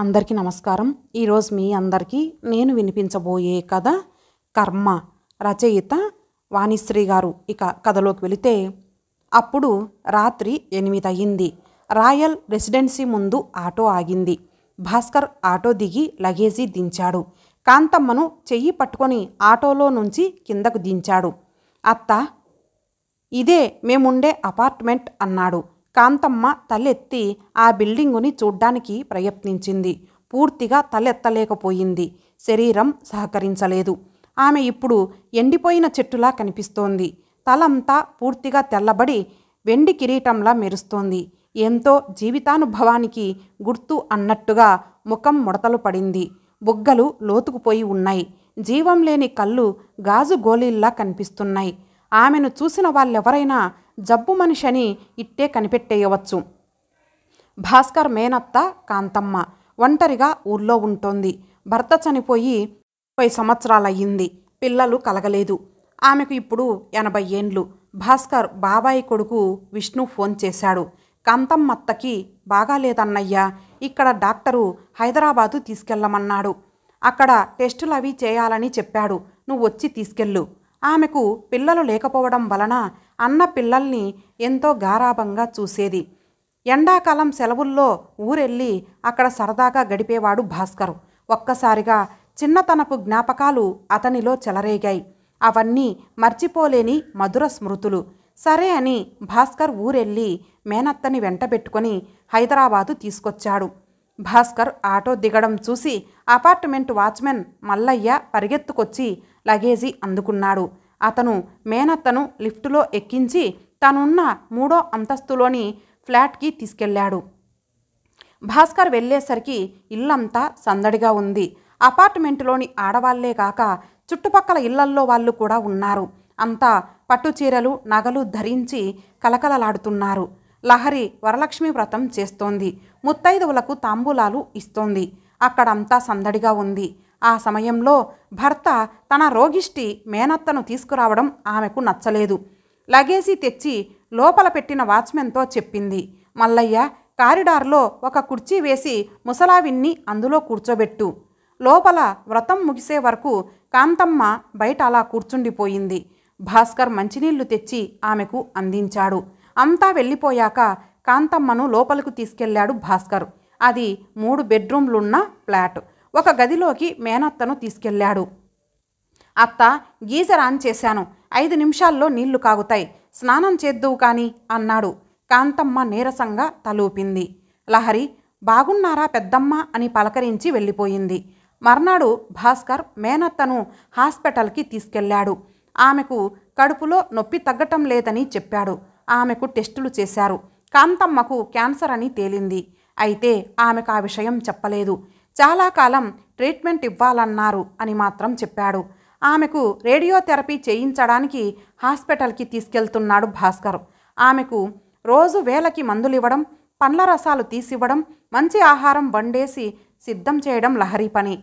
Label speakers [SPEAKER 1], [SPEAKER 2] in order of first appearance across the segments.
[SPEAKER 1] అందరికీ నమస్కారం. ఈరోజు మీ అందరికీ నేను వినిపించబోయే కథ కర్మ. రచయిత వాణిశ్రీ గారు. ఇక కథలోకి వెళితే, అప్పుడు రాత్రి 8 అయ్యింది. రాయల్ రెసిడెన్సీ ముందు ఆటో ఆగింది. భాస్కర్ ఆటో దిగి లగేజీ దించాడు. కాంతమ్మను చెయ్యి పట్టుకొని ఆటోలో నుంచి కిందకు దించాడు. అత్త, ఇదే మేముండే అపార్ట్మెంట్ అన్నాడు. కాంతమ్మ తలెత్తి ఆ బిల్డింగుని చూడ్డానికి ప్రయత్నించింది. పూర్తిగా తలెత్తలేకపోయింది. శరీరం సహకరించలేదు. ఆమె ఇప్పుడు ఎండిపోయిన చెట్టులా కనిపిస్తోంది. తలంతా పూర్తిగా తెల్లబడి వెండి కిరీటంలా మెరుస్తోంది. ఎంతో జీవితానుభవానికి గుర్తు అన్నట్టుగా ముఖం ముడతలు పడింది. బుగ్గలు లోతుకుపోయి ఉన్నాయి. జీవం లేని కళ్ళు గాజు గోళీల్లా కనిపిస్తున్నాయి. ఆమెను చూసిన వాళ్ళెవరైనా జబ్బు మనిషని ఇట్టే కనిపెట్టేయవచ్చు. భాస్కర్ మేనత్త కాంతమ్మ ఒంటరిగా ఊర్లో ఉంటోంది. భర్త చనిపోయి 30 సంవత్సరాలయ్యింది. పిల్లలు కలగలేదు. ఆమెకు ఇప్పుడు 80 ఏండ్లు. భాస్కర్ బాబాయి కొడుకు విష్ణు ఫోన్ చేశాడు. కాంతమ్మత్తకి బాగాలేదన్నయ్యా, ఇక్కడ డాక్టరు హైదరాబాదు తీసుకెళ్ళమన్నాడు. అక్కడ టెస్టులు అవి చేయాలని చెప్పాడు. నువ్వు వచ్చి తీసుకెళ్ళు. ఆమెకు పిల్లలు లేకపోవడం వలన అన్న పిల్లల్ని ఎంతో గారాబంగా చూసేది. ఎండాకాలం సెలవుల్లో ఊరెళ్ళి అక్కడ సరదాగా గడిపేవాడు భాస్కర్. ఒక్కసారిగా చిన్నతనపు జ్ఞాపకాలు అతనిలో చెలరేగాయి. అవన్నీ మర్చిపోలేని మధుర స్మృతులు. సరే అని భాస్కర్ ఊరెళ్ళి మేనత్తని వెంటబెట్టుకొని హైదరాబాదు తీసుకొచ్చాడు. భాస్కర్ ఆటో దిగడం చూసి అపార్ట్మెంట్ వాచ్మెన్ మల్లయ్య పరిగెత్తుకొచ్చి లగేజీ అందుకున్నాడు. అతను మేనత్తను లిఫ్టులో ఎక్కించి తనున్న 3వ అంతస్తులోని ఫ్లాట్కి తీసుకెళ్లాడు. భాస్కర్ వెళ్ళేసరికి ఇల్లంతా సందడిగా ఉంది. అపార్ట్మెంటులోని ఆడవాళ్లే కాక చుట్టుపక్కల ఇళ్లల్లో వాళ్ళు కూడా ఉన్నారు. అంతా పట్టుచీరలు నగలు ధరించి కలకలలాడుతున్నారు. లహరి వరలక్ష్మి వ్రతం చేస్తోంది. ముత్తైదువులకు తాంబూలాలు ఇస్తోంది. అక్కడంతా సందడిగా ఉంది. ఆ సమయంలో భర్త తన రోగిష్టి మేనత్తను తీసుకురావడం ఆమెకు నచ్చలేదు. లగేజీ తెచ్చి లోపల పెట్టిన వాచ్మెన్తో చెప్పింది, మల్లయ్య, కారిడార్లో ఒక కుర్చీ వేసి ముసలావిన్ని అందులో కూర్చోబెట్టు. లోపల వ్రతం ముగిసే వరకు కాంతమ్మ బయట అలా కూర్చుండిపోయింది. భాస్కర్ మంచినీళ్లు తెచ్చి ఆమెకు అందించాడు. అంతా వెళ్ళిపోయాక కాంతమ్మను లోపలకు తీసుకెళ్లాడు భాస్కర్. అది 3 బెడ్రూమ్లున్న ఫ్లాట్. ఒక గదిలోకి మేనత్తను తీసుకెళ్లాడు. అత్త, గీజర్ ఆన్ చేశాను. 5 నిమిషాల్లో నీళ్లు కాగుతాయి. స్నానం చేద్దువు కాని అన్నాడు. కాంతమ్మ నీరసంగా తలూపింది. లహరి, బాగున్నారా పెద్దమ్మ అని పలకరించి వెళ్ళిపోయింది. మర్నాడు భాస్కర్ మేనత్తను హాస్పిటల్కి తీసుకెళ్లాడు. ఆమెకు కడుపులో నొప్పి తగ్గటం లేదని చెప్పాడు. ఆమెకు టెస్టులు చేశారు. కాంతమ్మకు క్యాన్సర్ అని తేలింది. అయితే ఆమెకు ఆ విషయం చెప్పలేదు. చాలా కాలం ట్రీట్మెంట్ ఇవ్వాలన్నారు అని మాత్రం చెప్పాడు. ఆమెకు రేడియోథెరపీ చేయించడానికి హాస్పిటల్కి తీసుకెళ్తున్నాడు భాస్కర్. ఆమెకు రోజు వేలకి మందులివ్వడం, పండ్ల రసాలు తీసివ్వడం, మంచి ఆహారం వండేసి సిద్ధం చేయడం లహరి పని.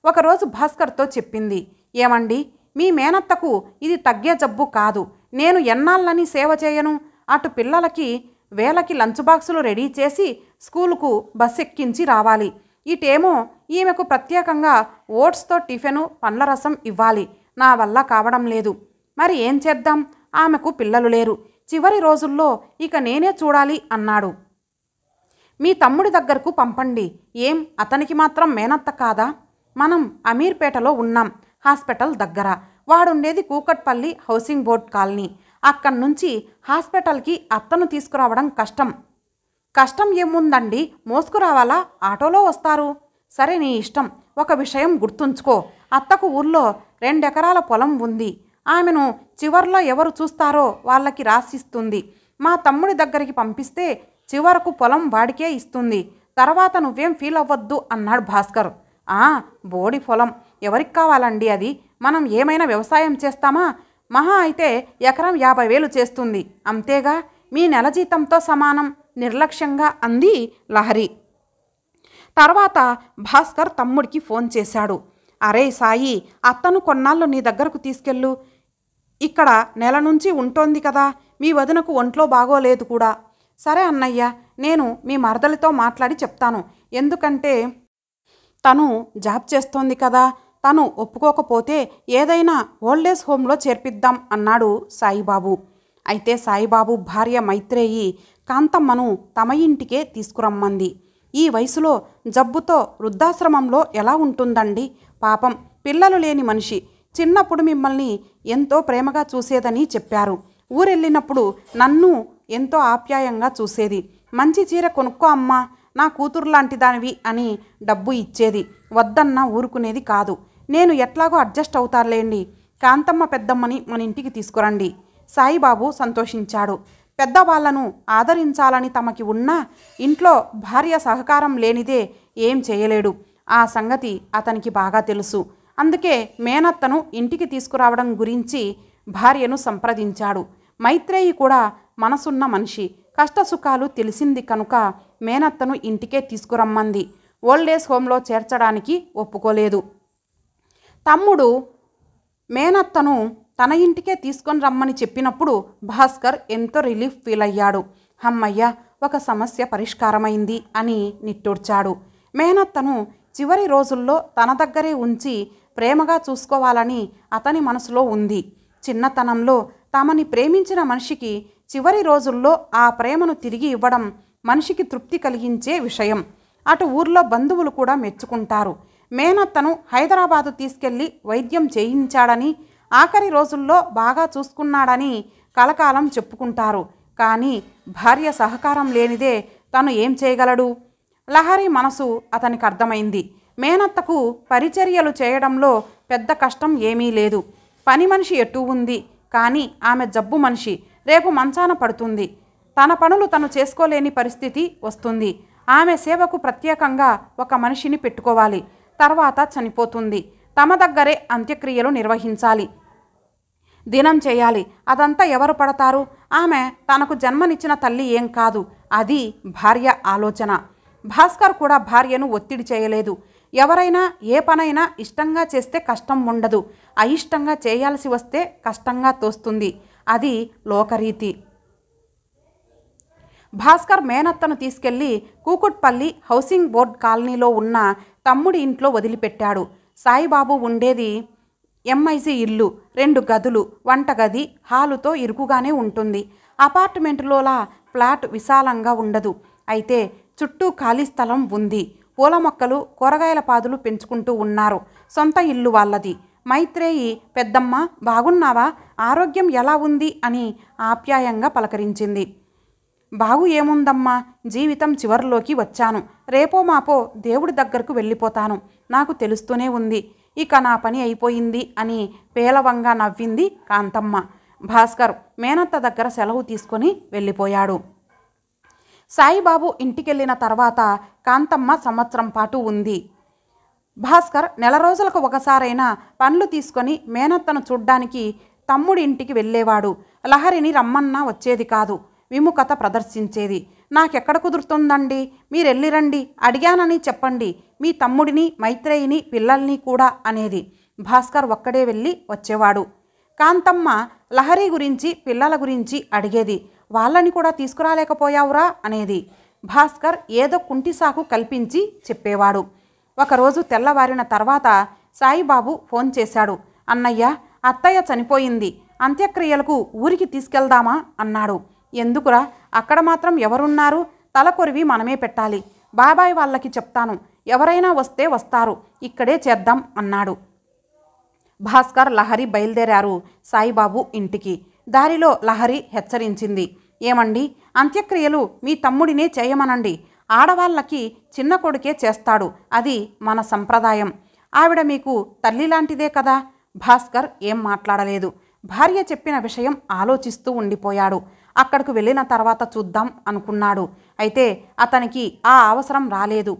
[SPEAKER 1] ఒకరోజు భాస్కర్తో చెప్పింది, ఏమండి, మీ మేనత్తకు ఇది తగ్గే జబ్బు కాదు. నేను ఎన్నాళ్ళని సేవ చేయను? అటు పిల్లలకి వేలకి లంచ్ బాక్సులు రెడీ చేసి స్కూలుకు బస్ ఎక్కించి రావాలి. ఇటేమో ఈమెకు ప్రత్యేకంగా ఓట్స్తో టిఫిను, పండ్ల రసం ఇవ్వాలి. నా వల్ల కావడం లేదు. మరి ఏం చేద్దాం? ఆమెకు పిల్లలు లేరు. చివరి రోజుల్లో ఇక నేనే చూడాలి అన్నాడు. మీ తమ్ముడి దగ్గరకు పంపండి. ఏం, అతనికి మాత్రం మేనత్త కాదా? మనం అమీర్పేటలో ఉన్నాం, హాస్పిటల్ దగ్గర. వాడుండేది కూకట్పల్లి హౌసింగ్ బోర్డ్ కాలనీ. అక్కడి నుంచి హాస్పిటల్కి అత్తను తీసుకురావడం కష్టం. కష్టం ఏముందండి, మోసుకురావాలా? ఆటోలో వస్తారు. సరే, నీ ఇష్టం. ఒక విషయం గుర్తుంచుకో, అత్తకు ఊర్లో 2 ఎకరాల పొలం ఉంది. ఆమెను చివర్లో ఎవరు చూస్తారో వాళ్ళకి రాసిస్తుంది. మా తమ్ముడి దగ్గరికి పంపిస్తే చివరకు పొలం వాడికే ఇస్తుంది. తర్వాత నువ్వేం ఫీల్ అవ్వద్దు అన్నాడు భాస్కర్. బోడి పొలం ఎవరికి కావాలండి? అది మనం ఏమైనా వ్యవసాయం చేస్తామా? మహా అయితే ఎకరం 50,000 చేస్తుంది, అంతేగా. మీ నెల జీతంతో సమానం, నిర్లక్ష్యంగా అంది లహరి. తర్వాత భాస్కర్ తమ్ముడికి ఫోన్ చేశాడు. అరే సాయి, అత్తను కొన్నాళ్ళు నీ దగ్గరకు తీసుకెళ్ళు. ఇక్కడ నెల నుంచి ఉంటోంది కదా. మీ వదినకు ఒంట్లో బాగోలేదు కూడా. సరే అన్నయ్య, నేను మీ మరదలితో మాట్లాడి చెప్తాను. ఎందుకంటే తను జాబ్ చేస్తోంది కదా, తను ఒప్పుకోకపోతే ఏదైనా ఓల్డేజ్ హోమ్లో చేర్పిద్దాం అన్నాడు సాయిబాబు. అయితే సాయిబాబు భార్య మైత్రేయి కాంతమ్మను తమ ఇంటికే తీసుకురమ్మంది. ఈ వయసులో జబ్బుతో వృద్ధాశ్రమంలో ఎలా ఉంటుందండి? పాపం, పిల్లలు లేని మనిషి. చిన్నప్పుడు మిమ్మల్ని ఎంతో ప్రేమగా చూసేదని చెప్పారు. ఊరెళ్ళినప్పుడు నన్ను ఎంతో ఆప్యాయంగా చూసేది. మంచి చీర కొనుక్కో అమ్మా, నా కూతురు లాంటి దానివి అని డబ్బు ఇచ్చేది. వద్దన్నా ఊరుకునేది కాదు. నేను ఎట్లాగో అడ్జస్ట్ అవుతారులేండి, కాంతమ్మ పెద్దమ్మని మన ఇంటికి తీసుకురండి. సాయిబాబు సంతోషించాడు. పెద్దవాళ్లను ఆదరించాలని తమకి ఉన్నా ఇంట్లో భార్య సహకారం లేనిదే ఏం చేయలేడు. ఆ సంగతి అతనికి బాగా తెలుసు. అందుకే మేనత్తను ఇంటికి తీసుకురావడం గురించి భార్యను సంప్రదించాడు. మైత్రేయి కూడా మనసున్న మనిషి, కష్టసుఖాలు తెలిసింది కనుక మేనత్తను ఇంటికే తీసుకురమ్మంది. ఓల్డేజ్ హోమ్లో చేర్చడానికి ఒప్పుకోలేదు. తమ్ముడు మేనత్తను తన ఇంటికే తీసుకొని రమ్మని చెప్పినప్పుడు భాస్కర్ ఎంతో రిలీఫ్ ఫీల్ అయ్యాడు. అమ్మయ్య, ఒక సమస్య పరిష్కారమైంది అని నిట్టూర్చాడు. మేనత్తను చివరి రోజుల్లో తన దగ్గరే ఉంచి ప్రేమగా చూసుకోవాలని అతని మనసులో ఉంది. చిన్నతనంలో తమని ప్రేమించిన మనిషికి చివరి రోజుల్లో ఆ ప్రేమను తిరిగి ఇవ్వడం మనిషికి తృప్తి కలిగించే విషయం. అటు ఊర్లో బంధువులు కూడా మెచ్చుకుంటారు. మేనత్తను హైదరాబాదు తీసుకెళ్లి వైద్యం చేయించాడని, ఆఖరి రోజుల్లో బాగా చూసుకున్నాడని కలకాలం చెప్పుకుంటారు. కానీ భార్య సహకారం లేనిదే తను ఏం చేయగలడు? లహరి మనసు అతనికి అర్థమైంది. మేనత్తకు పరిచర్యలు చేయడంలో పెద్ద కష్టం ఏమీ లేదు. పని మనిషి ఎటూ ఉంది, కానీ ఆమె జబ్బు మనిషి. రేపు మంచాన పడుతుంది. తన పనులు తను చేసుకోలేని పరిస్థితి వస్తుంది. ఆమె సేవకు ప్రత్యేకంగా ఒక మనిషిని పెట్టుకోవాలి. తర్వాత చనిపోతుంది. తమ దగ్గరే అంత్యక్రియలు నిర్వహించాలి, దినం చేయాలి. అదంతా ఎవరు పడతారు? ఆమె తనకు జన్మనిచ్చిన తల్లి ఏం కాదు. అది భార్య ఆలోచన. భాస్కర్ కూడా భార్యను ఒత్తిడి చేయలేదు. ఎవరైనా ఏ పనైనా ఇష్టంగా చేస్తే కష్టం ఉండదు, అయిష్టంగా చేయాల్సి వస్తే కష్టంగా తోస్తుంది. అది లోకరీతి. భాస్కర్ మేనత్తను తీసుకెళ్లి కూకుట్పల్లి హౌసింగ్ బోర్డ్ కాలనీలో ఉన్న తమ్ముడి ఇంట్లో వదిలిపెట్టాడు. సాయిబాబు ఉండేది ఎంఐజీ ఇల్లు. 2 గదులు, వంటగది, హాలుతో ఇరుకుగానే ఉంటుంది. అపార్ట్మెంటులోలా ఫ్లాట్ విశాలంగా ఉండదు. అయితే చుట్టూ ఖాళీ స్థలం ఉంది. పూల మొక్కలు, కూరగాయల పాదులు పెంచుకుంటూ ఉన్నారు. సొంత ఇల్లు వాళ్ళది. మైత్రేయి పెద్దమ్మ బాగున్నావా, ఆరోగ్యం ఎలా ఉంది అని ఆప్యాయంగా పలకరించింది. బాగు ఏముందమ్మా, జీవితం చివరిలోకి వచ్చాను. రేపో మాపో దేవుడి దగ్గరకు వెళ్ళిపోతాను. నాకు తెలుస్తూనే ఉంది. ఇక నా పని అయిపోయింది అని పేలవంగా నవ్వింది కాంతమ్మ. భాస్కర్ మేనత్త దగ్గర సెలవు తీసుకొని వెళ్ళిపోయాడు. సాయిబాబు ఇంటికెళ్ళిన తర్వాత కాంతమ్మ సంవత్సరం పాటు ఉంది. భాస్కర్ నెల రోజులకు ఒకసారైనా పనులు తీసుకొని మేనత్తను చూడ్డానికి తమ్ముడి ఇంటికి వెళ్ళేవాడు. లహరిని రమ్మన్నా వచ్చేది కాదు, విముఖత ప్రదర్శించేది. నాకెక్కడ కుదురుతుందండి, మీరెళ్ళిరండి, అడిగానని చెప్పండి, మీ తమ్ముడిని, మైత్రేయిని, పిల్లల్ని కూడా అనేది. భాస్కర్ ఒక్కడే వెళ్ళి వచ్చేవాడు. కాంతమ్మ లహరి గురించి, పిల్లల గురించి అడిగేది. వాళ్ళని కూడా తీసుకురాలేకపోయావురా అనేది. భాస్కర్ ఏదో కుంటిసాకు కల్పించి చెప్పేవాడు. ఒకరోజు తెల్లవారిన తర్వాత సాయిబాబు ఫోన్ చేశాడు. అన్నయ్య, అత్తయ్య చనిపోయింది, అంత్యక్రియలకు ఊరికి తీసుకెళ్దామా అన్నాడు. ఎందుకురా, అక్కడ మాత్రం ఎవరున్నారు? తలకొరివి మనమే పెట్టాలి. బాబాయ్ వాళ్ళకి చెప్తాను, ఎవరైనా వస్తే వస్తారు, ఇక్కడే చేద్దాం అన్నాడు. భాస్కర్, లహరి బయలుదేరారు సాయిబాబు ఇంటికి. దారిలో లహరి హెచ్చరించింది. ఏమండి, అంత్యక్రియలు మీ తమ్ముడినే చేయమనండి. ఆడవాళ్ళకి చిన్న కొడుకే చేస్తాడు, అది మన సంప్రదాయం. ఆవిడ మీకు తల్లి లాంటిదే కదా. భాస్కర్ ఏం మాట్లాడలేదు. భార్య చెప్పిన విషయం ఆలోచిస్తూ ఉండిపోయాడు. అక్కడకు వెళ్ళిన తర్వాత చూద్దాం అనుకున్నాడు. అయితే అతనికి ఆ అవసరం రాలేదు.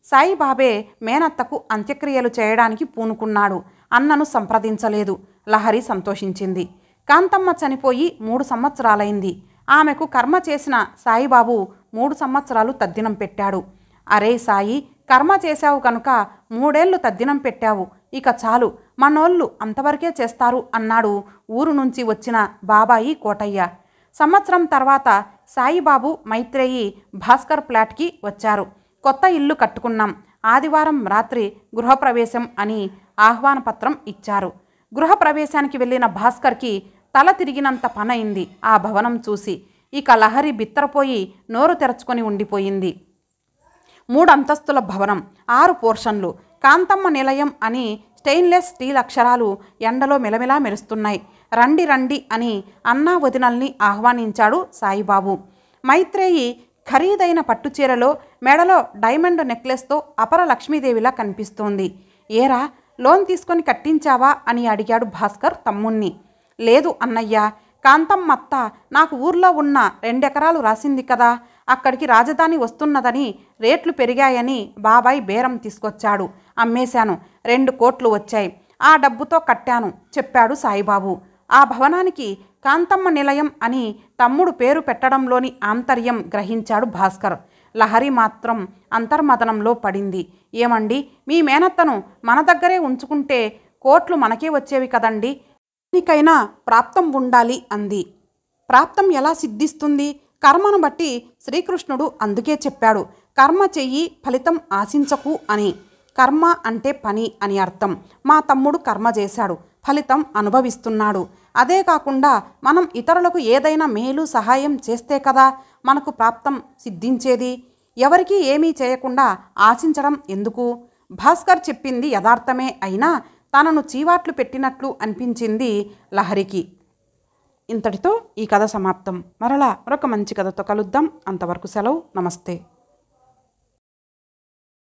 [SPEAKER 1] సాయిబాబే మేనత్తకు అంత్యక్రియలు చేయడానికి పూనుకున్నాడు. అన్నను సంప్రదించలేదు. లహరి సంతోషించింది. కాంతమ్మ చనిపోయి 3 సంవత్సరాలైంది. ఆమెకు కర్మ చేసిన సాయిబాబు 3 సంవత్సరాలు తద్దినం పెట్టాడు. అరే సాయి, కర్మ చేశావు కనుక 3 ఏళ్ళు తద్దినం పెట్టావు, ఇక చాలు, మనోళ్ళు అంతవరకే చేస్తారు అన్నాడు ఊరు నుంచి వచ్చిన బాబాయి కోటయ్య. సంవత్సరం తర్వాత సాయిబాబు, మైత్రేయి భాస్కర్ ఫ్లాట్కి వచ్చారు. కొత్త ఇల్లు కట్టుకున్నాం, ఆదివారం రాత్రి గృహప్రవేశం అని ఆహ్వాన పత్రం ఇచ్చారు. గృహప్రవేశానికి వెళ్ళిన భాస్కర్కి తల తిరిగినంత పనైంది ఆ భవనం చూసి. ఇక లహరి బిత్తరపోయి నోరు తెరచుకొని ఉండిపోయింది. 3 అంతస్తుల భవనం, 6 పోర్షన్లు, కాంతమ్మ నిలయం అని స్టెయిన్లెస్ స్టీల్ అక్షరాలు ఎండలో మెలమెలా మెరుస్తున్నాయి. రండి రండి అని అన్నా వదినల్ని ఆహ్వానించాడు సాయిబాబు. మైత్రేయి ఖరీదైన పట్టుచీరలో మెడలో డైమండ్ నెక్లెస్తో అపర లక్ష్మీదేవిలా కనిపిస్తోంది. ఏరా, లోన్ తీసుకొని కట్టించావా అని అడిగాడు భాస్కర్ తమ్ముణ్ణి. లేదు అన్నయ్య, కాంతమ్మత్త నాకు ఊర్లో ఉన్న 2 ఎకరాలు రాసింది కదా, అక్కడికి రాజధాని వస్తున్నదని రేట్లు పెరిగాయని బాబాయ్ బేరం తీసుకొచ్చాడు. అమ్మేశాను, 2 కోట్లు వచ్చాయి. ఆ డబ్బుతో కట్టాను చెప్పాడు సాయిబాబు. ఆ భవనానికి కాంతమ్మ నిలయం అని తమ్ముడు పేరు పెట్టడంలోని ఆంతర్యం గ్రహించాడు భాస్కర్. లహరి మాత్రం అంతర్మదనంలో పడింది. ఏమండి, మీ మేనత్తను మన దగ్గరే ఉంచుకుంటే కోట్లు మనకే వచ్చేవి కదండి, నీకైనా ప్రాప్తం ఉండాలి అంది. ప్రాప్తం ఎలా సిద్ధిస్తుంది? కర్మను బట్టి శ్రీకృష్ణుడు అందుకే చెప్పాడు, కర్మ చెయ్యి ఫలితం ఆశించకు అని. కర్మ అంటే పని అని అర్థం. మా తమ్ముడు కర్మ చేశాడు, ఫలితం అనుభవిస్తున్నాడు. అదే కాకుండా మనం ఇతరులకు ఏదైనా మేలు సహాయం చేస్తే కదా మనకు ప్రాప్తం సిద్ధించేది. ఎవరికీ ఏమీ చేయకుండా ఆశించడం ఎందుకు? భాస్కర్ చెప్పింది యథార్థమే అయినా తనను చీవాట్లు పెట్టినట్లు అనిపించింది లహరికి. ఇంతటితో ఈ కథ సమాప్తం. మరలా మరొక మంచి కథతో కలుద్దాం. అంతవరకు సెలవు. నమస్తే.